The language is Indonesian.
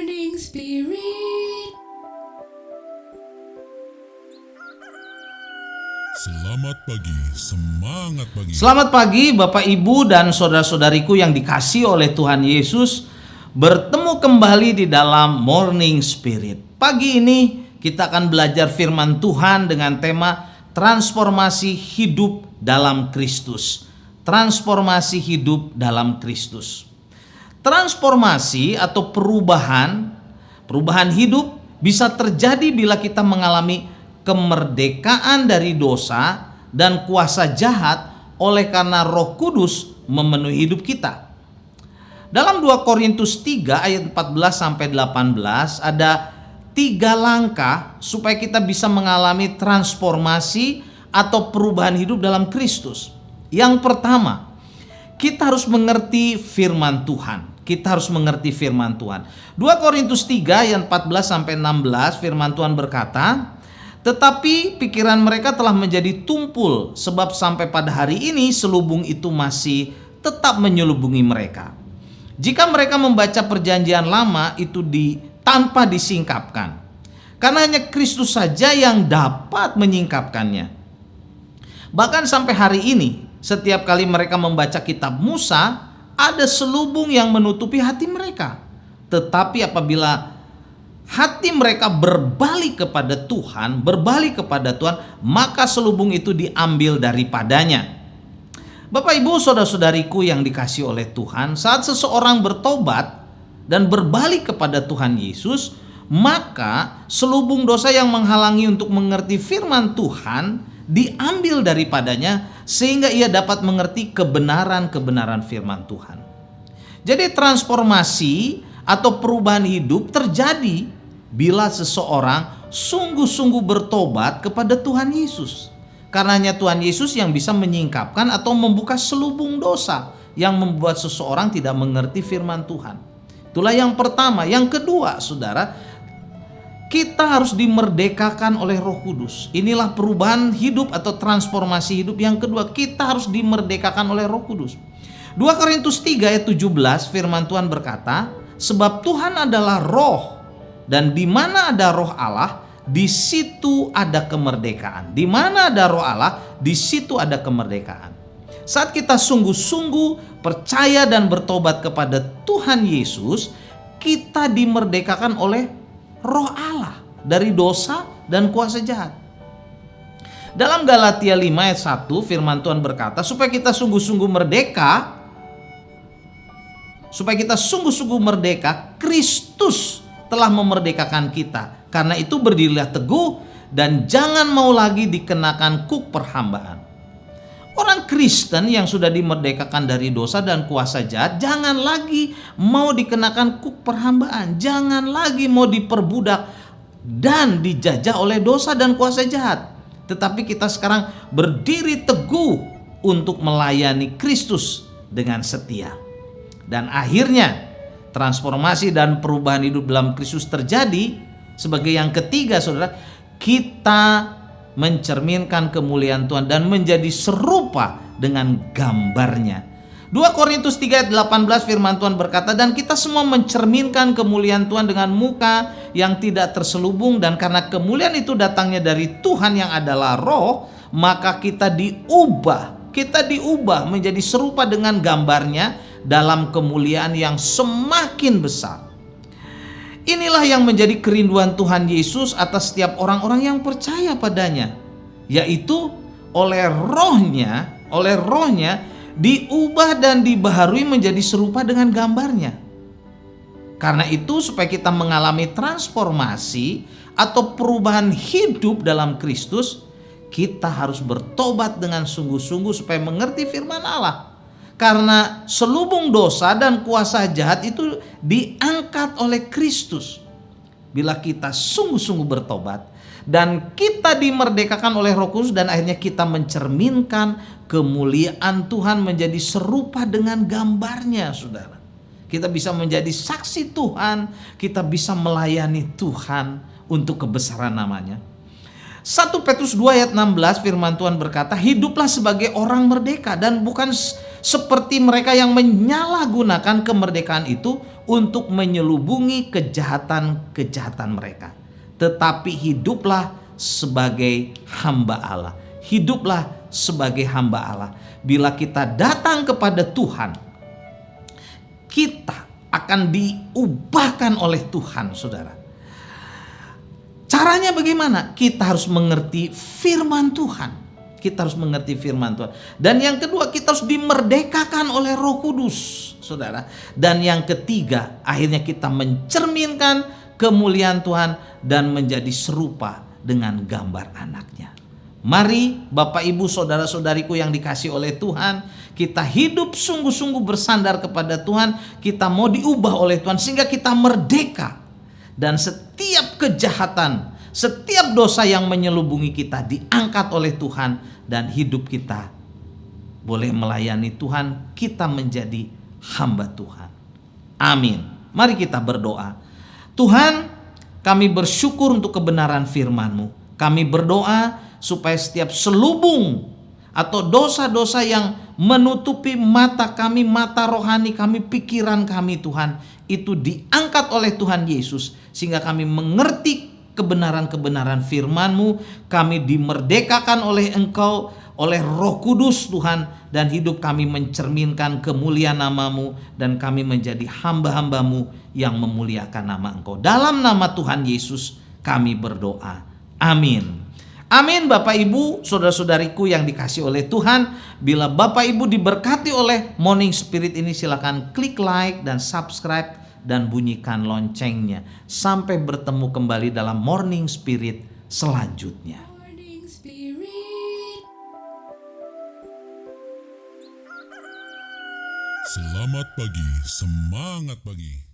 Morning Spirit. Selamat pagi, semangat pagi. Selamat pagi Bapak Ibu dan saudara-saudariku yang dikasihi oleh Tuhan Yesus. Bertemu kembali di dalam Morning Spirit. Pagi ini kita akan belajar firman Tuhan dengan tema transformasi hidup dalam Kristus. Transformasi hidup dalam Kristus. Transformasi atau perubahan hidup bisa terjadi bila kita mengalami kemerdekaan dari dosa dan kuasa jahat oleh karena Roh Kudus memenuhi hidup kita. Dalam 2 Korintus 3 ayat 14 sampai 18 ada 3 langkah supaya kita bisa mengalami transformasi atau perubahan hidup dalam Kristus. Yang pertama, kita harus mengerti firman Tuhan. 2 Korintus 3 ayat 14 sampai 16 firman Tuhan berkata, "Tetapi pikiran mereka telah menjadi tumpul, sebab sampai pada hari ini selubung itu masih tetap menyelubungi mereka. Jika mereka membaca perjanjian lama itu tanpa disingkapkan, karena hanya Kristus saja yang dapat menyingkapkannya. Bahkan sampai hari ini, setiap kali mereka membaca kitab Musa, ada selubung yang menutupi hati mereka. Tetapi apabila hati mereka berbalik kepada Tuhan, maka selubung itu diambil daripadanya." Bapak Ibu saudara-saudariku yang dikasihi oleh Tuhan, saat seseorang bertobat dan berbalik kepada Tuhan Yesus, maka selubung dosa yang menghalangi untuk mengerti firman Tuhan diambil daripadanya sehingga ia dapat mengerti kebenaran-kebenaran firman Tuhan. Jadi transformasi atau perubahan hidup terjadi bila seseorang sungguh-sungguh bertobat kepada Tuhan Yesus. Karenanya Tuhan Yesus yang bisa menyingkapkan atau membuka selubung dosa yang membuat seseorang tidak mengerti firman Tuhan. Itulah yang pertama. Yang kedua, saudara, kita harus dimerdekakan oleh Roh Kudus. Inilah perubahan hidup atau transformasi hidup yang kedua. Kita harus dimerdekakan oleh Roh Kudus. 2 Korintus 3 ayat 17 firman Tuhan berkata, "Sebab Tuhan adalah roh, dan di mana ada roh Allah, di situ ada kemerdekaan." Di mana ada roh Allah, di situ ada kemerdekaan. Saat kita sungguh-sungguh percaya dan bertobat kepada Tuhan Yesus, kita dimerdekakan oleh Roh Allah dari dosa dan kuasa jahat. Dalam Galatia 5 ayat 1 firman Tuhan berkata, supaya kita sungguh-sungguh merdeka, Kristus telah memerdekakan kita. Karena itu berdirilah teguh dan jangan mau lagi dikenakan kuk perhambaan. Orang Kristen yang sudah dimerdekakan dari dosa dan kuasa jahat jangan lagi mau dikenakan kuk perhambaan, jangan lagi mau diperbudak dan dijajah oleh dosa dan kuasa jahat. Tetapi kita sekarang berdiri teguh untuk melayani Kristus dengan setia. Dan akhirnya transformasi dan perubahan hidup dalam Kristus terjadi sebagai yang ketiga, saudara, kita mencerminkan kemuliaan Tuhan dan menjadi serupa dengan gambarnya. 2 Korintus 3 ayat 18 firman Tuhan berkata, "Dan kita semua mencerminkan kemuliaan Tuhan dengan muka yang tidak terselubung, dan karena kemuliaan itu datangnya dari Tuhan yang adalah Roh, maka kita diubah menjadi serupa dengan gambarnya dalam kemuliaan yang semakin besar." Inilah yang menjadi kerinduan Tuhan Yesus atas setiap orang-orang yang percaya padanya, yaitu oleh rohnya diubah dan dibaharui menjadi serupa dengan gambarnya. Karena itu supaya kita mengalami transformasi atau perubahan hidup dalam Kristus, kita harus bertobat dengan sungguh-sungguh supaya mengerti firman Allah. Karena selubung dosa dan kuasa jahat itu diangkat oleh Kristus bila kita sungguh-sungguh bertobat dan kita dimerdekakan oleh Roh Kudus, dan akhirnya kita mencerminkan kemuliaan Tuhan menjadi serupa dengan gambarnya, saudara. Kita bisa menjadi saksi Tuhan, kita bisa melayani Tuhan untuk kebesaran namanya. 1 Petrus 2 ayat 16 firman Tuhan berkata, hiduplah sebagai orang merdeka dan bukan seperti mereka yang menyalahgunakan kemerdekaan itu untuk menyelubungi kejahatan-kejahatan mereka. Tetapi hiduplah sebagai hamba Allah. Hiduplah sebagai hamba Allah. Bila kita datang kepada Tuhan, kita akan diubahkan oleh Tuhan, saudara. Caranya bagaimana? Kita harus mengerti firman Tuhan. Kita harus mengerti firman Tuhan. Dan yang kedua, kita harus dimerdekakan oleh Roh Kudus, saudara. Dan yang ketiga, akhirnya kita mencerminkan kemuliaan Tuhan dan menjadi serupa dengan gambar anaknya. Mari Bapak Ibu saudara-saudariku yang dikasihi oleh Tuhan, kita hidup sungguh-sungguh bersandar kepada Tuhan. Kita mau diubah oleh Tuhan sehingga kita merdeka. Dan setiap kejahatan, setiap dosa yang menyelubungi kita diangkat oleh Tuhan. Dan hidup kita boleh melayani Tuhan, kita menjadi hamba Tuhan. Amin. Mari kita berdoa. Tuhan, kami bersyukur untuk kebenaran firman-Mu. Kami berdoa supaya setiap selubung atau dosa-dosa yang menutupi mata kami, mata rohani kami, pikiran kami Tuhan, itu diangkat oleh Tuhan Yesus. Sehingga kami mengerti kebenaran-kebenaran firman-Mu. Kami dimerdekakan oleh Engkau, oleh Roh Kudus Tuhan. Dan hidup kami mencerminkan kemuliaan nama-Mu. Dan kami menjadi hamba-hamba-Mu yang memuliakan nama Engkau. Dalam nama Tuhan Yesus kami berdoa. Amin. Amin. Bapak Ibu saudara-saudariku yang dikasihi oleh Tuhan, bila Bapak Ibu diberkati oleh Morning Spirit ini, silakan klik like dan subscribe dan bunyikan loncengnya. Sampai bertemu kembali dalam Morning Spirit selanjutnya. Morning Spirit. Selamat pagi, semangat pagi.